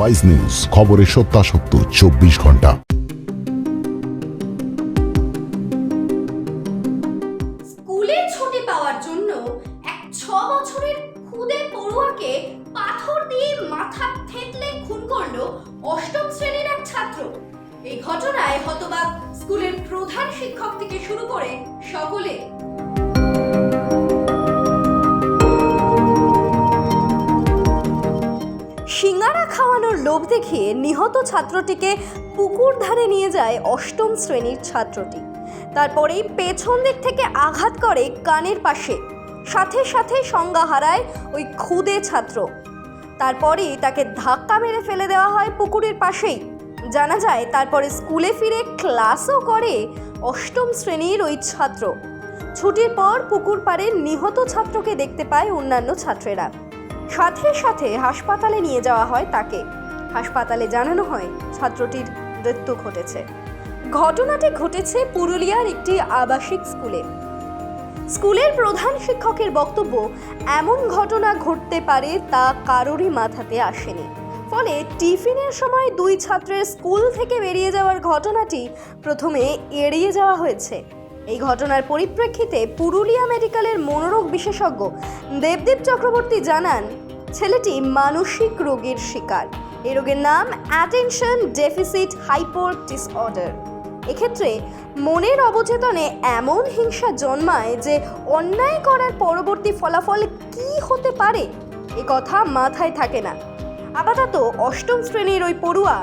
Wise news, খবরের সত্যাসত্য 24 ঘন্টা। স্কুলে ছুটি পাওয়ার জন্য এক 6 বছরের খুদে পড়ুয়াকে পাথর দিয়ে মাথা থেতলে খুন করলো 8ম শ্রেণীর এক ছাত্র। এই ঘটনায় হতবাক স্কুলের প্রধান শিক্ষক থেকে শুরু করে সকলে। সিঙ্গারা খাওয়ানোর লোভ দেখিয়ে নিহত ছাত্রটিকে পুকুর ধারে নিয়ে যায় 8ম শ্রেণীর ছাত্রটি। তারপরেই পেছন দিক থেকে আঘাত করে কানের পাশে, সাথে সাথে সংজ্ঞা হারায় ওই খুদে ছাত্র। তারপরেই তাকে ধাক্কা মেরে ফেলে দেওয়া হয় পুকুরের পাশেই। জানা যায় তারপরে স্কুলে ফিরে ক্লাসও করে 8ম শ্রেণীর ওই ছাত্র। ছুটির পর পুকুর পাড়ে নিহত ছাত্রকে দেখতে পায় অন্যান্য ছাত্রেরা। সাথে সাথে হাসপাতালে নিয়ে যাওয়া হয় তাকে। হাসপাতালে জানানো হয় ছাত্রটির মৃত্যু ঘটেছে। ঘটনাটি ঘটেছে পুরুলিয়ার একটি আবাসিক স্কুলে। স্কুলের প্রধান শিক্ষকের বক্তব্য, এমন ঘটনা ঘটতে পারে তা কারোরই মাথাতে আসেনি। ফলে টিফিনের সময় 2 ছাত্রের স্কুল থেকে বেরিয়ে যাওয়ার ঘটনাটি প্রথমে এড়িয়ে যাওয়া হয়েছে। এই ঘটনার পরিপ্রেক্ষিতে পুরুলিয়া মেডিকেলের মনোরোগ বিশেষজ্ঞ দেবদীপ চক্রবর্তী জানান, ছেলেটি মানসিক রোগের শিকার। এই রোগের নাম অ্যাটেনশন ডেফিসিট হাইপার ডিসঅর্ডার। এক্ষেত্রে মনের অবচেতনে এমন হিংসা জন্মায় যে অন্যায় করার পরবর্তী ফলাফল কী হতে পারে এ কথা মাথায় থাকে না। আপাতত 8ম শ্রেণীর ওই পড়ুয়া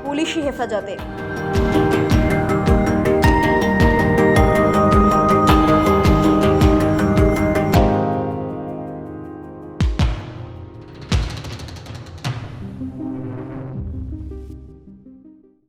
পুলিশি হেফাজতে।